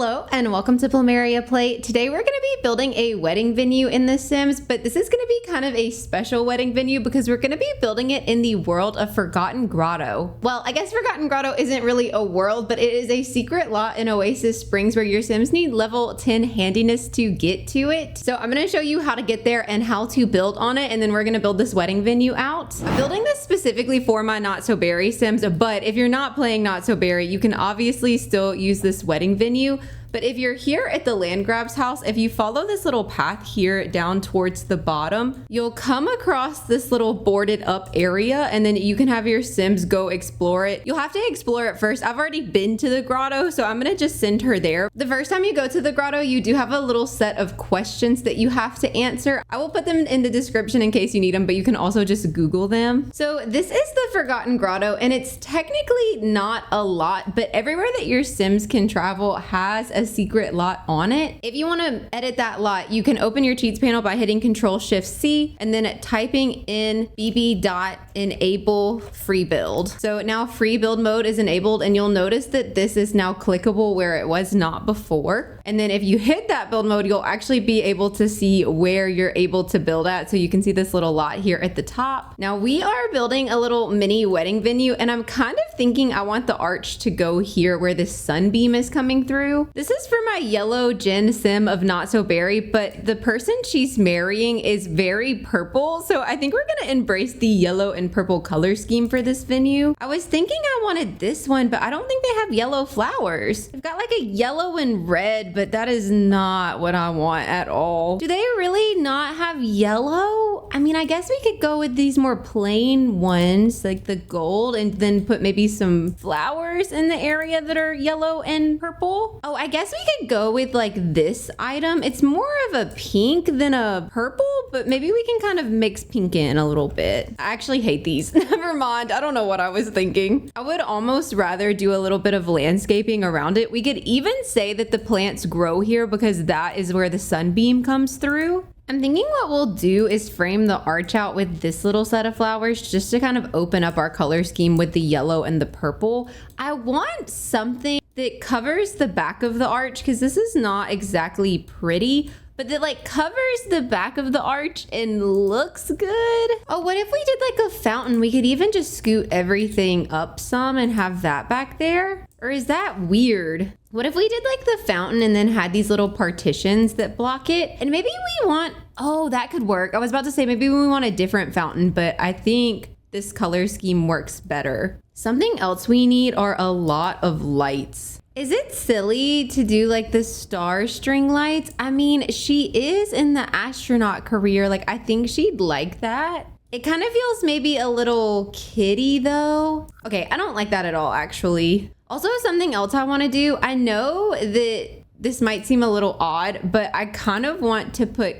Hello and welcome to PlumeriaPlay. Today we're going to be building a wedding venue in The Sims, but this is going to be kind of a special wedding venue because we're going to be building it in the world of Forgotten Grotto. Well, I guess Forgotten Grotto isn't really a world, but it is a secret lot in Oasis Springs where your Sims need level 10 handiness to get to it. So I'm going to show you how to get there and how to build on it, and then we're going to build this wedding venue out. I'm building this specifically for my Not So Berry Sims, but if you're not playing Not So Berry, you can obviously still use this wedding venue. But if you're here at the Landgrab's house, if you follow this little path here down towards the bottom, you'll come across this little boarded up area, and then you can have your Sims go explore it. You'll have to explore it first. I've already been to the grotto, so I'm gonna just send her there. The first time you go to the grotto, you do have a little set of questions that you have to answer. I will put them in the description in case you need them, but you can also just Google them. So this is the Forgotten Grotto, and it's technically not a lot, but everywhere that your Sims can travel has a secret lot on it. If you want to edit that lot, you can open your cheats panel by hitting Control-Shift-C and then typing in bb.enable free build. So now free build mode is enabled, and you'll notice that this is now clickable where it was not before. And then if you hit that build mode, you'll actually be able to see where you're able to build at. So you can see this little lot here at the top. Now we are building a little mini wedding venue, and I'm kind of thinking I want the arch to go here where the sunbeam is coming through. This is for my yellow Jen Sim of Not So Berry, but the person she's marrying is very purple, so I think we're gonna embrace the yellow and purple color scheme for this venue. I was thinking I wanted this one, but I don't think they have yellow flowers. They've got like a yellow and red, but that is not what I want at all. Do they really not have yellow? I mean, I guess we could go with these more plain ones, like the gold, and then put maybe some flowers in the area that are yellow and purple. Oh, I guess we could go with like this item. It's more of a pink than a purple, but maybe we can kind of mix pink in a little bit. I actually hate these. Never mind. I don't know what I was thinking. I would almost rather do a little bit of landscaping around it. We could even say that the plants grow here because that is where the sunbeam comes through. I'm thinking what we'll do is frame the arch out with this little set of flowers just to kind of open up our color scheme with the yellow and the purple. I want something that covers the back of the arch because this is not exactly pretty, but that like covers the back of the arch and looks good. Oh, what if we did like a fountain? We could even just scoot everything up some and have that back there. Or is that weird? What if we did like the fountain and then had these little partitions that block it? And maybe we want, oh, that could work. I was about to say maybe we want a different fountain, but I think this color scheme works better. Something else we need are a lot of lights. Is it silly to do like the star string lights? I mean, she is in the astronaut career. Like, I think she'd like that. It kind of feels maybe a little kiddie though. Okay, I don't like that at all, actually. Also, something else I want to do. I know that this might seem a little odd, but I kind of want to put,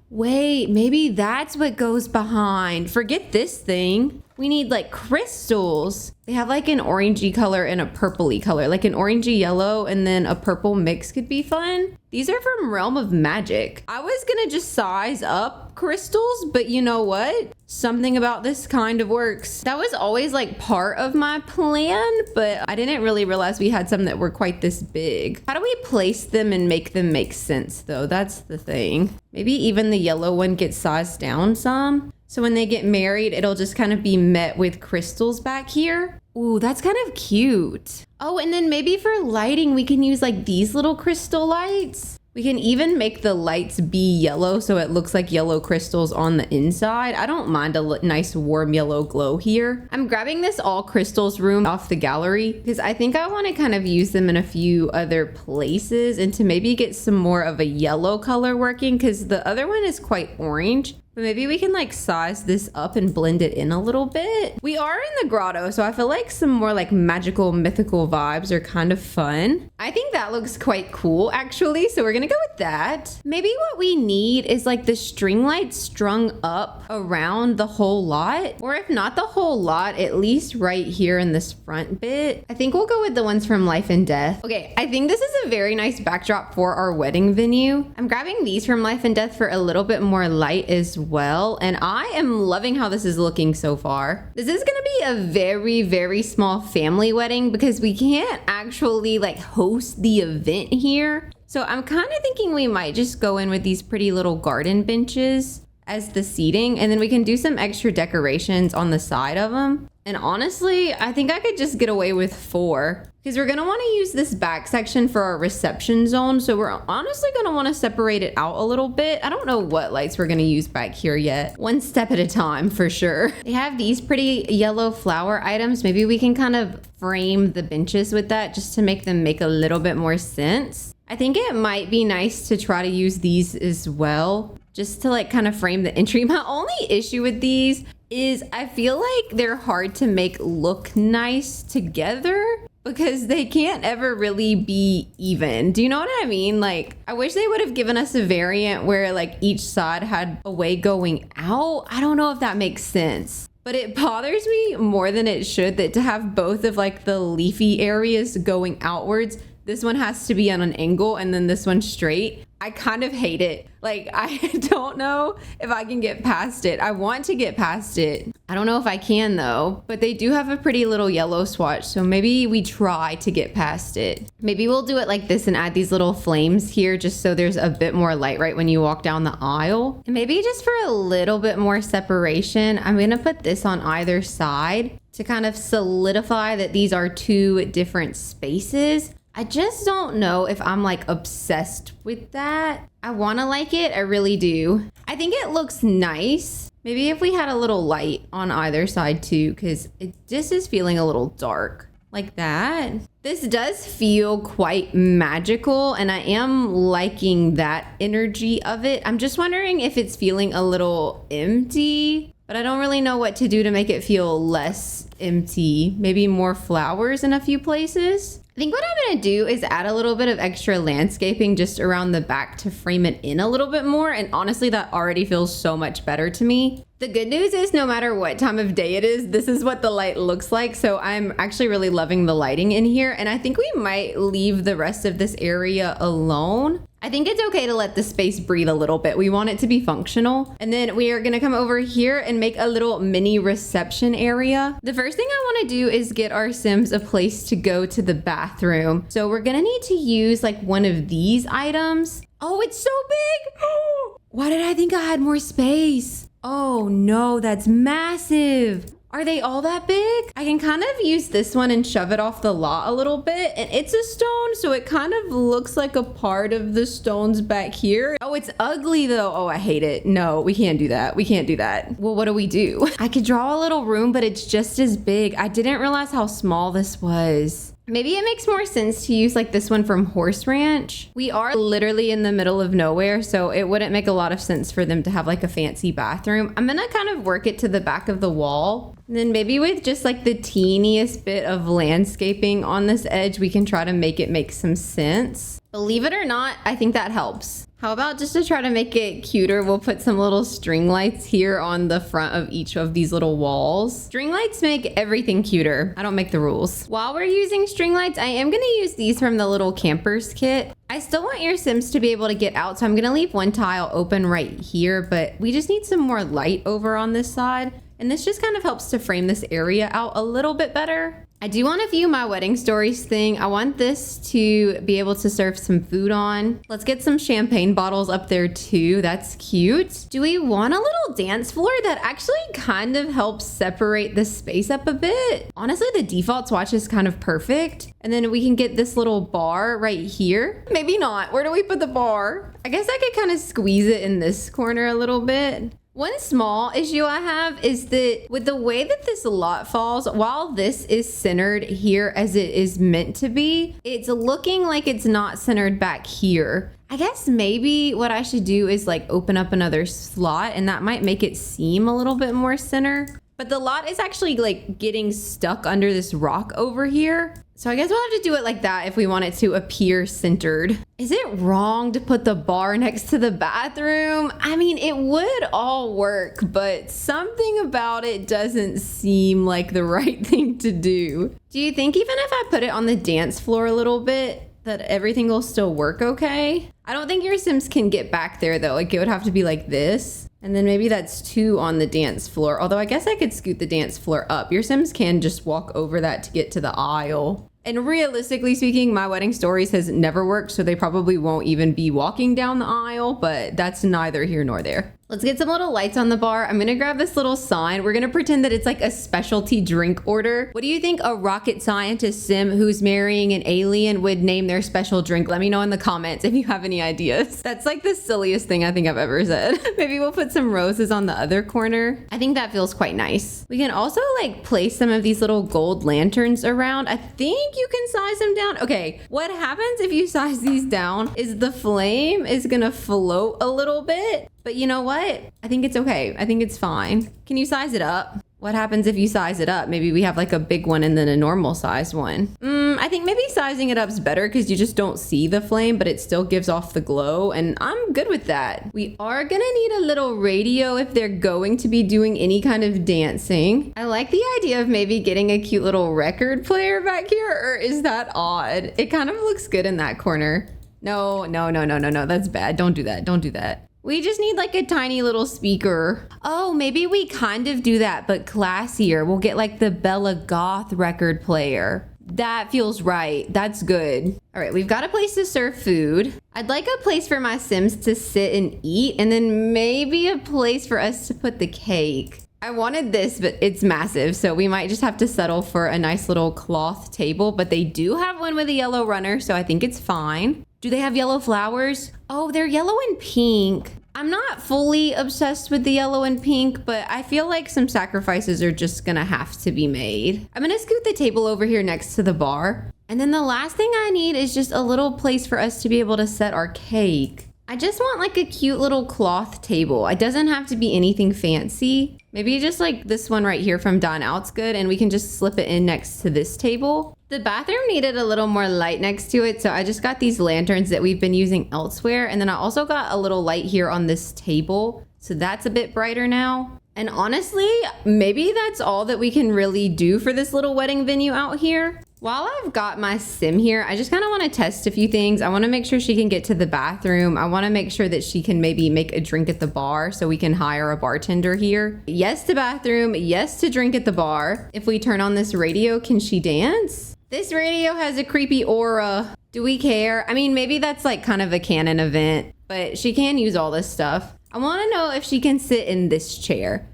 wait, maybe that's what goes behind. Forget this thing. We need like crystals. They have like an orangey color and a purpley color, like an orangey yellow and then a purple mix could be fun. These are from Realm of Magic. I was gonna just size up crystals, but you know what? Something about this kind of works. That was always like part of my plan, but I didn't really realize we had some that were quite this big. How do we place them and make them make sense though? That's the thing. Maybe even the yellow one gets sized down some. So when they get married, it'll just kind of be met with crystals back here. Ooh, that's kind of cute. Oh, and then maybe for lighting, we can use like these little crystal lights. We can even make the lights be yellow so it looks like yellow crystals on the inside. I don't mind a nice warm yellow glow here. I'm grabbing this all crystals room off the gallery because I think I want to kind of use them in a few other places and to maybe get some more of a yellow color working because the other one is quite orange. But maybe we can like size this up and blend it in a little bit. We are in the grotto, so I feel like some more like magical, mythical vibes are kind of fun. I think that looks quite cool actually, so we're gonna go with that. Maybe what we need is like the string lights strung up around the whole lot. Or if not the whole lot, at least right here in this front bit. I think we'll go with the ones from Life and Death. Okay, I think this is a very nice backdrop for our wedding venue. I'm grabbing these from Life and Death for a little bit more light as well. And I am loving how this is looking so far. This is gonna be a very, very small family wedding because we can't actually like host the event here. So I'm kind of thinking we might just go in with these pretty little garden benches as the seating, and then we can do some extra decorations on the side of them. And honestly, I think I could just get away with 4 because we're gonna want to use this back section for our reception zone. So we're honestly gonna want to separate it out a little bit. I don't know what lights we're gonna use back here yet. One step at a time for sure. They have these pretty yellow flower items. Maybe we can kind of frame the benches with that just to make them make a little bit more sense. I think it might be nice to try to use these as well, just to like kind of frame the entry. My only issue with these is I feel like they're hard to make look nice together because they can't ever really be even. Do you know what I mean? Like, I wish they would have given us a variant where like each side had a way going out. I don't know if that makes sense. But it bothers me more than it should that to have both of like the leafy areas going outwards. This one has to be on an angle and then this one straight. I kind of hate it. Like, I don't know if I can get past it. I want to get past it. I don't know if I can though, but they do have a pretty little yellow swatch. So maybe we try to get past it. Maybe we'll do it like this and add these little flames here just so there's a bit more light right when you walk down the aisle. And maybe just for a little bit more separation, I'm gonna put this on either side to kind of solidify that these are 2 different spaces. I just don't know if I'm like obsessed with that. I want to like it. I really do. I think it looks nice. Maybe if we had a little light on either side too, because it just is feeling a little dark like that. This does feel quite magical and I am liking that energy of it. I'm just wondering if it's feeling a little empty, but I don't really know what to do to make it feel less empty. Maybe more flowers in a few places. I think what I'm gonna do is add a little bit of extra landscaping just around the back to frame it in a little bit more. And honestly, that already feels so much better to me. The good news is no matter what time of day it is, this is what the light looks like. So I'm actually really loving the lighting in here. And I think we might leave the rest of this area alone. I think it's okay to let the space breathe a little bit. We want it to be functional. And then we are gonna come over here and make a little mini reception area. The first thing I wanna do is get our Sims a place to go to the bathroom. So we're gonna need to use like one of these items. Oh, it's so big. Why did I think I had more space? Oh no, that's massive. Are they all that big? I can kind of use this one and shove it off the lot a little bit. And it's a stone, so it kind of looks like a part of the stones back here. Oh, it's ugly though. Oh, I hate it. No, we can't do that. We can't do that. Well, what do we do? I could draw a little room, but it's just as big. I didn't realize how small this was. Maybe it makes more sense to use like this one from Horse Ranch. We are literally in the middle of nowhere, so it wouldn't make a lot of sense for them to have like a fancy bathroom. I'm gonna kind of work it to the back of the wall. And then maybe with just like the teeniest bit of landscaping on this edge, we can try to make it make some sense. Believe it or not, I think that helps. How about just to try to make it cuter, we'll put some little string lights here on the front of each of these little walls. String lights make everything cuter. I don't make the rules. While we're using string lights, I am gonna use these from the little campers kit. I still want your Sims to be able to get out, so I'm gonna leave one tile open right here, but we just need some more light over on this side. And this just kind of helps to frame this area out a little bit better. I do want to view my wedding stories thing. I want this to be able to serve some food on. Let's get some champagne bottles up there too. That's cute. Do we want a little dance floor that actually kind of helps separate the space up a bit? Honestly, the default swatch is kind of perfect. And then we can get this little bar right here. Maybe not. Where do we put the bar? I guess I could kind of squeeze it in this corner a little bit. One small issue I have is that with the way that this lot falls, while this is centered here as it is meant to be, it's looking like it's not centered back here. I guess maybe what I should do is like open up another slot and that might make it seem a little bit more center. But the lot is actually like getting stuck under this rock over here. So I guess we'll have to do it like that if we want it to appear centered. Is it wrong to put the bar next to the bathroom? I mean, it would all work, but something about it doesn't seem like the right thing to do. Do you think even if I put it on the dance floor a little bit, that everything will still work okay? I don't think your Sims can get back there though. Like it would have to be like this. And then maybe that's 2 on the dance floor. Although I guess I could scoot the dance floor up. Your Sims can just walk over that to get to the aisle. And realistically speaking, my wedding stories has never worked, so they probably won't even be walking down the aisle, but that's neither here nor there. Let's get some little lights on the bar. I'm gonna grab this little sign. We're gonna pretend that it's like a specialty drink order. What do you think a rocket scientist sim who's marrying an alien would name their special drink? Let me know in the comments if you have any ideas. That's like the silliest thing I think I've ever said. Maybe we'll put some roses on the other corner. I think that feels quite nice. We can also like place some of these little gold lanterns around. I think you can size them down. Okay, what happens if you size these down is the flame is gonna float a little bit. But you know what? I think it's okay. I think it's fine. Can you size it up? What happens if you size it up? Maybe we have like a big one and then a normal size one. I think maybe sizing it up is better because you just don't see the flame, but it still gives off the glow, and I'm good with that. We are gonna need a little radio if they're going to be doing any kind of dancing. I like the idea of maybe getting a cute little record player back here, or is that odd? It kind of looks good in that corner. No, that's bad. Don't do that. Don't do that. We just need like a tiny little speaker. Oh, maybe we kind of do that, but classier. We'll get like the Bella Goth record player. That feels right. That's good. All right, we've got a place to serve food. I'd like a place for my Sims to sit and eat, and then maybe a place for us to put the cake. I wanted this, but it's massive, so we might just have to settle for a nice little cloth table, but they do have one with a yellow runner, so I think it's fine. Do they have yellow flowers? Oh, they're yellow and pink. I'm not fully obsessed with the yellow and pink, but I feel like some sacrifices are just gonna have to be made. I'm gonna scoot the table over here next to the bar. And then the last thing I need is just a little place for us to be able to set our cake. I just want like a cute little cloth table. It doesn't have to be anything fancy. Maybe just like this one right here from Dine Out's good, and we can just slip it in next to this table. The bathroom needed a little more light next to it, so I just got these lanterns that we've been using elsewhere, and then I also got a little light here on this table, so that's a bit brighter now. And honestly, maybe that's all that we can really do for this little wedding venue out here. While I've got my sim here, I just kind of want to test a few things. I want to make sure she can get to the bathroom. I want to make sure that she can maybe make a drink at the bar so we can hire a bartender here. Yes to bathroom, yes to drink at the bar. If we turn on this radio, can she dance? This radio has a creepy aura. Do we care? I mean, maybe that's like kind of a canon event, but she can use all this stuff. I want to know if she can sit in this chair.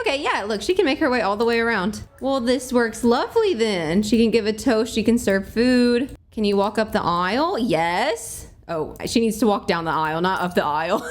Okay, yeah, look, she can make her way all the way around. Well, this works lovely then. She can give a toast, she can serve food. Can you walk up the aisle? Yes. Oh, she needs to walk down the aisle, not up the aisle.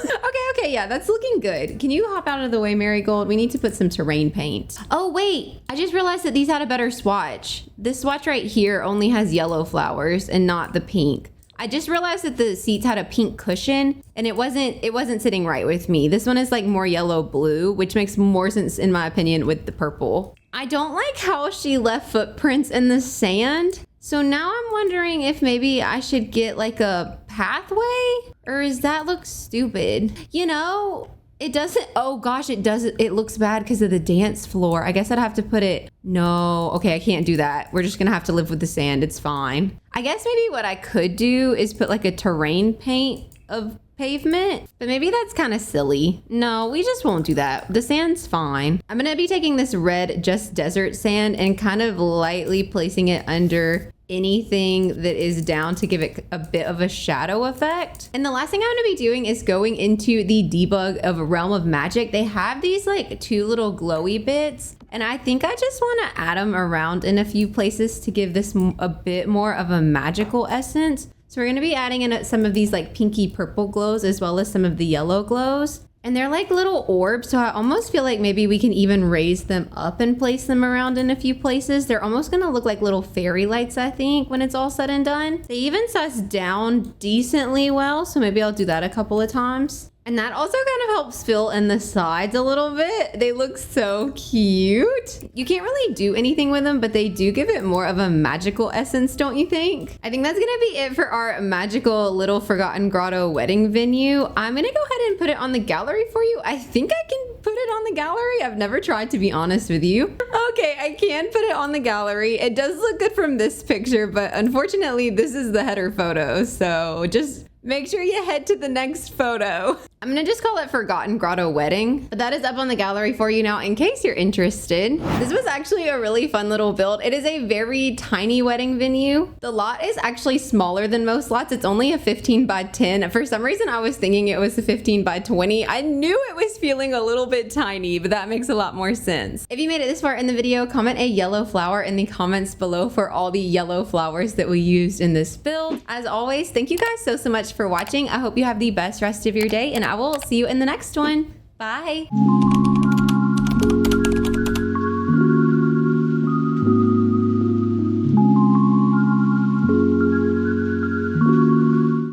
Okay, yeah, that's looking good. Can you hop out of the way, Marigold? We need to put some terrain paint. Oh, wait, I just realized that these had a better swatch. This swatch right here only has yellow flowers and not the pink. I just realized that the seats had a pink cushion and it wasn't sitting right with me. This one is like more yellow blue, which makes more sense in my opinion with the purple. I don't like how she left footprints in the sand. So now I'm wondering if maybe I should get like a pathway, or does that look stupid? You know, it doesn't, oh gosh, it doesn't, it looks bad because of the dance floor. I guess I'd have to put it, no, okay, I can't do that. We're just gonna have to live with the sand, it's fine. I guess maybe what I could do is put like a terrain paint of pavement, but maybe that's kind of silly. No, we just won't do that. The sand's fine. I'm gonna be taking this red just desert sand and kind of lightly placing it under anything that is down to give it a bit of a shadow effect. And the last thing I'm going to be doing is going into the debug of Realm of Magic. They have these like two little glowy bits, and I think I just want to add them around in a few places to give this a bit more of a magical essence. So we're going to be adding in some of these like pinky purple glows as well as some of the yellow glows. And they're like little orbs, so I almost feel like maybe we can even raise them up and place them around in a few places. They're almost gonna look like little fairy lights, I think, when it's all said and done. They even size down decently well, so maybe I'll do that a couple of times. And that also kind of helps fill in the sides a little bit. They look so cute. You can't really do anything with them, but they do give it more of a magical essence, don't you think? I think that's gonna be it for our magical little Forgotten Grotto wedding venue. I'm gonna go ahead and put it on the gallery for you. I think I can put it on the gallery. I've never tried, to be honest with you. Okay, I can put it on the gallery. It does look good from this picture, but unfortunately this is the header photo, so just make sure you head to the next photo. I'm gonna just call it Forgotten Grotto Wedding, but that is up on the gallery for you now in case you're interested. This was actually a really fun little build. It is a very tiny wedding venue. The lot is actually smaller than most lots. It's only a 15 by 10. For some reason, I was thinking it was a 15 by 20. I knew it was feeling a little bit tiny, but that makes a lot more sense. If you made it this far in the video, comment a yellow flower in the comments below for all the yellow flowers that we used in this build. As always, thank you guys so much for watching. I hope you have the best rest of your day, and I will see you in the next one. Bye.